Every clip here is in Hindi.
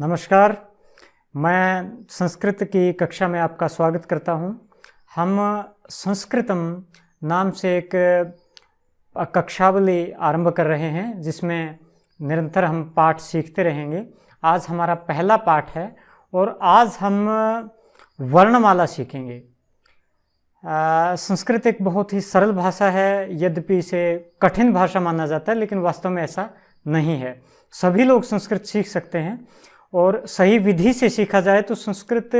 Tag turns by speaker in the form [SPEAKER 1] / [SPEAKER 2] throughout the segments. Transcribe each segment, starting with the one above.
[SPEAKER 1] नमस्कार। मैं संस्कृत की कक्षा में आपका स्वागत करता हूं। हम संस्कृतम नाम से एक कक्षावली आरंभ कर रहे हैं जिसमें निरंतर हम पाठ सीखते रहेंगे। आज हमारा पहला पाठ है और आज हम वर्णमाला सीखेंगे। संस्कृत एक बहुत ही सरल भाषा है, यद्यपि इसे कठिन भाषा माना जाता है, लेकिन वास्तव में ऐसा नहीं है। सभी लोग संस्कृत सीख सकते हैं और सही विधि से सीखा जाए तो संस्कृत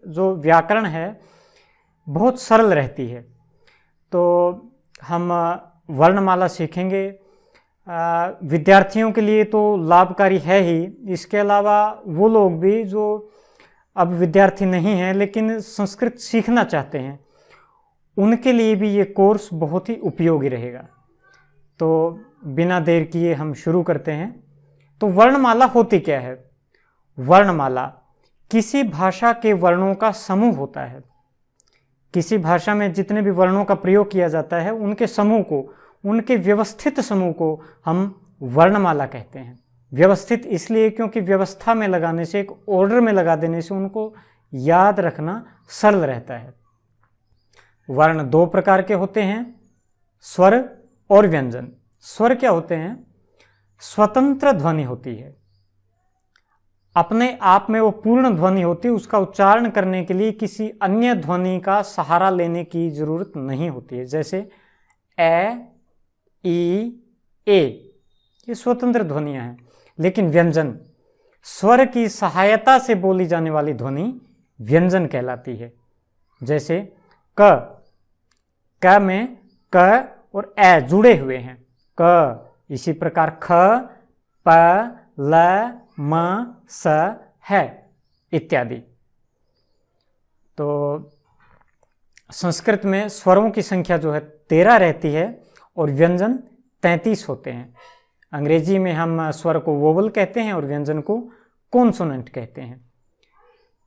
[SPEAKER 1] जो व्याकरण है बहुत सरल रहती है। तो हम वर्णमाला सीखेंगे। विद्यार्थियों के लिए तो लाभकारी है ही, इसके अलावा वो लोग भी जो अब विद्यार्थी नहीं हैं लेकिन संस्कृत सीखना चाहते हैं, उनके लिए भी ये कोर्स बहुत ही उपयोगी रहेगा। तो बिना देर किए हम शुरू करते हैं। तो वर्णमाला होती क्या है? वर्णमाला किसी भाषा के वर्णों का समूह होता है। किसी भाषा में जितने भी वर्णों का प्रयोग किया जाता है उनके समूह को, उनके व्यवस्थित समूह को हम वर्णमाला कहते हैं। व्यवस्थित इसलिए क्योंकि व्यवस्था में लगाने से, एक ऑर्डर में लगा देने से उनको याद रखना सरल रहता है। वर्ण दो प्रकार के होते हैं, स्वर और व्यंजन। स्वर क्या होते हैं? स्वतंत्र ध्वनि होती है, अपने आप में वो पूर्ण ध्वनि होती है, उसका उच्चारण करने के लिए किसी अन्य ध्वनि का सहारा लेने की जरूरत नहीं होती है। जैसे ए, ई, ए, ये स्वतंत्र ध्वनियां हैं। लेकिन व्यंजन, स्वर की सहायता से बोली जाने वाली ध्वनि व्यंजन कहलाती है। जैसे क में क और ए जुड़े हुए हैं, क। इसी प्रकार ख, प, ल, म, स, है इत्यादि। तो संस्कृत में स्वरों की संख्या जो है 13 रहती है और व्यंजन 33 होते हैं। अंग्रेजी में हम स्वर को वोवल कहते हैं और व्यंजन को कॉन्सोनेंट कहते हैं।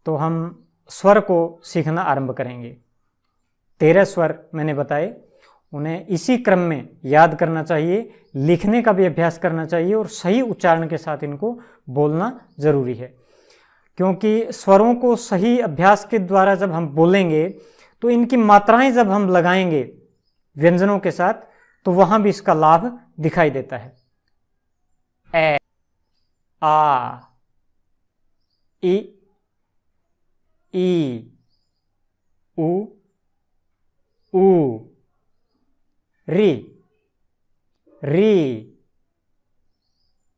[SPEAKER 1] तो हम स्वर को सीखना आरंभ करेंगे। 13 स्वर मैंने बताए, उन्हें इसी क्रम में याद करना चाहिए, लिखने का भी अभ्यास करना चाहिए और सही उच्चारण के साथ इनको बोलना जरूरी है। क्योंकि स्वरों को सही अभ्यास के द्वारा जब हम बोलेंगे तो इनकी मात्राएं जब हम लगाएंगे व्यंजनों के साथ तो वहां भी इसका लाभ दिखाई देता है। ए, आ, ई, उ, री,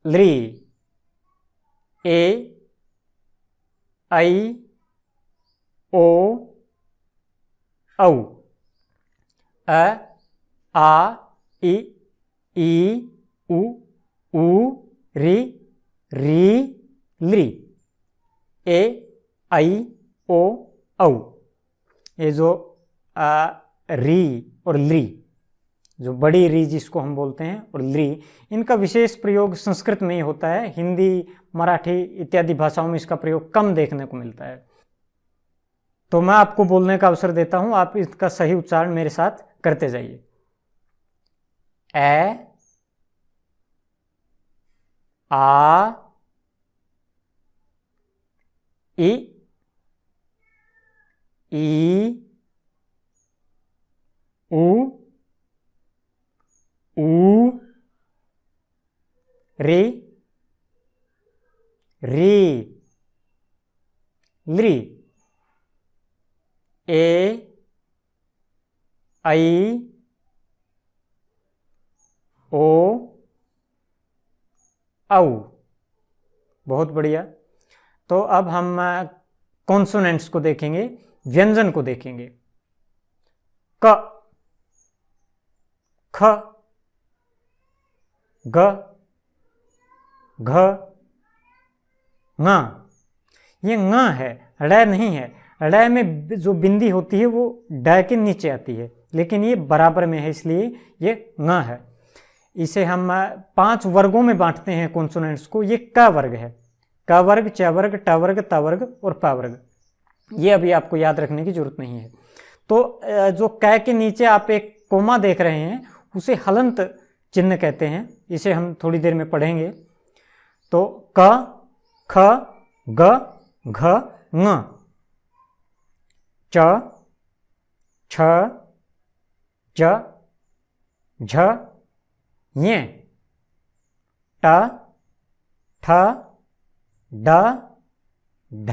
[SPEAKER 1] ली, ए, ऐ, ओ, औ, अ, आ, ई, उ, री, ली, ए, ऐ, ओ, औ। ये जो री और ली, जो बड़ी री जिसको हम बोलते हैं, और ली, इनका विशेष प्रयोग संस्कृत में ही होता है। हिंदी, मराठी इत्यादि भाषाओं में इसका प्रयोग कम देखने को मिलता है। तो मैं आपको बोलने का अवसर देता हूं, आप इसका सही उच्चारण मेरे साथ करते जाइए। ए, आ, ई, उ, री, ली, ए, ऐ, ओ, औ। बहुत बढ़िया। तो अब हम कॉन्सोनेंट्स को देखेंगे, व्यंजन को देखेंगे। क, ख, ग, घ, ङ। ये ङ है, ड़ नहीं है। ड़ में जो बिंदी होती है वो ड के नीचे आती है, लेकिन ये बराबर में है इसलिए ये ङ है। इसे हम 5 वर्गों में बांटते हैं कॉन्सोनेंट्स को। ये क वर्ग है, क वर्ग, च वर्ग, ट वर्ग, त वर्ग और प वर्ग। ये अभी आपको याद रखने की जरूरत नहीं है। तो जो क के नीचे आप एक कोमा देख रहे हैं उसे हलंत चिन्ह कहते हैं। इसे हम थोड़ी देर में पढ़ेंगे। तो क, ख, ग घ ङ, च छ ज झ ञ, ट ठ ड ढ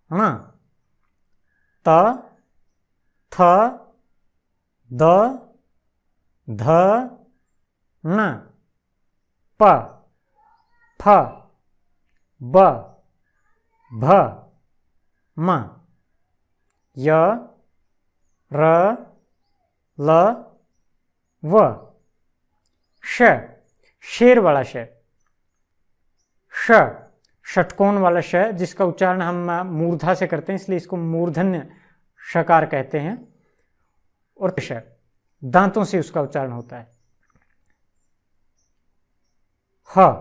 [SPEAKER 1] ण, त थ द ध न, प फ ब भ म, य र ल व, श शेर वाला श, ष षटकोण वाला श, जिसका उच्चारण हम मूर्धा से करते हैं इसलिए इसको मूर्धन्य षकार कहते हैं, और श दांतों से उसका उच्चारण होता है। ह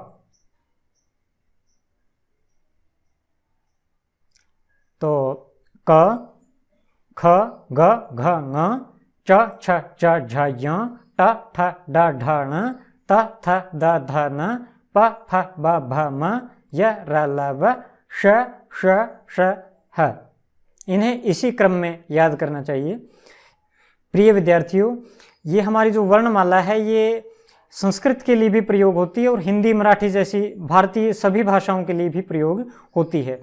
[SPEAKER 1] तो क ख ग घ ङ, च छ ज झ य, ट ठ ड ढ ण, त थ द ध न, प फ ब भ म, य र ल व, श श श ह। इन्हें इसी क्रम में याद करना चाहिए। प्रिय विद्यार्थियों, ये हमारी जो वर्णमाला है ये संस्कृत के लिए भी प्रयोग होती है और हिंदी मराठी जैसी भारतीय सभी भाषाओं के लिए भी प्रयोग होती है।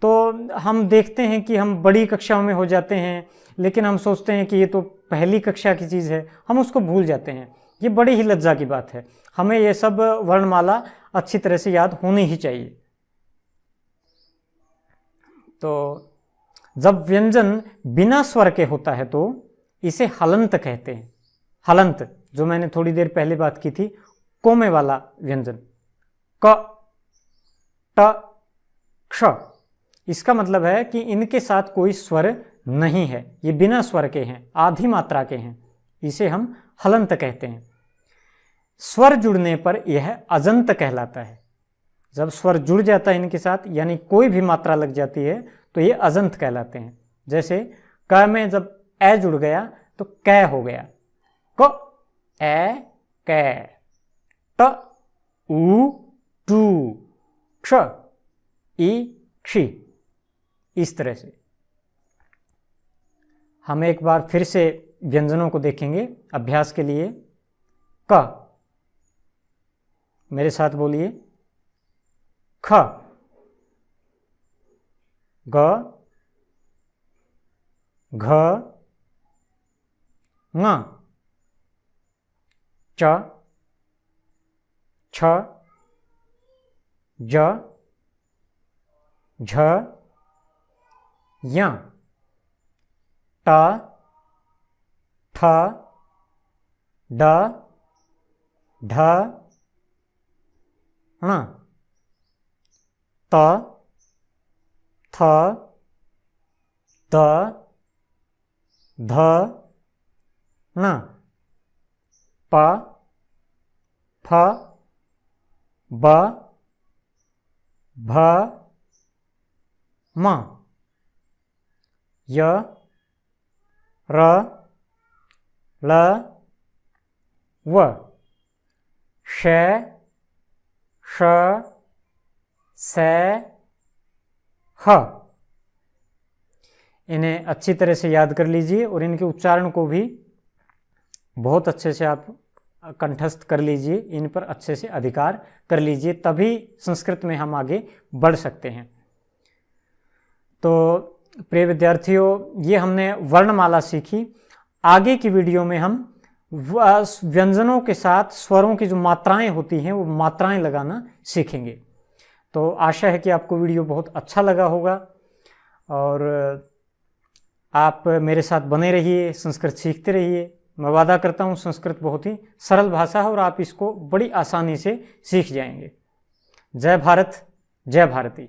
[SPEAKER 1] तो हम देखते हैं कि हम बड़ी कक्षाओं में हो जाते हैं, लेकिन हम सोचते हैं कि ये तो पहली कक्षा की चीज़ है, हम उसको भूल जाते हैं। ये बड़ी ही लज्जा की बात है। हमें ये सब वर्णमाला अच्छी तरह से याद होनी ही चाहिए। तो जब व्यंजन बिना स्वर के होता है तो इसे हलंत कहते हैं। हलंत, जो मैंने थोड़ी देर पहले बात की थी, कोमे वाला व्यंजन, क ट क्ष, इसका मतलब है कि इनके साथ कोई स्वर नहीं है, ये बिना स्वर के हैं, आधी मात्रा के हैं, इसे हम हलंत कहते हैं। स्वर जुड़ने पर यह अजंत कहलाता है। जब स्वर जुड़ जाता है इनके साथ, यानी कोई भी मात्रा लग जाती है, तो ये अजंत कहलाते हैं। जैसे क में जब ए जुड़ गया तो कै हो गया, क ए कै, ट उ टू, क्ष ई क्षी। इस तरह से हम एक बार फिर से व्यंजनों को देखेंगे अभ्यास के लिए। क, मेरे साथ बोलिए, ख, ग घ ङ, च छ ज झ य, ट ठ ड ढ ण, त थ द ध न, प फ ब भ म, य र ल व, श श स ह। इन्हें अच्छी तरह से याद कर लीजिए और इनके उच्चारण को भी बहुत अच्छे से आप कंठस्थ कर लीजिए, इन पर अच्छे से अधिकार कर लीजिए, तभी संस्कृत में हम आगे बढ़ सकते हैं। तो प्रिय विद्यार्थियों, ये हमने वर्णमाला सीखी। आगे की वीडियो में हम व्यंजनों के साथ स्वरों की जो मात्राएं होती हैं वो मात्राएं लगाना सीखेंगे। तो आशा है कि आपको वीडियो बहुत अच्छा लगा होगा और आप मेरे साथ बने रहिए, संस्कृत सीखते रहिए। मैं वादा करता हूँ संस्कृत बहुत ही सरल भाषा है और आप इसको बड़ी आसानी से सीख जाएंगे। जय भारत, जय भारती।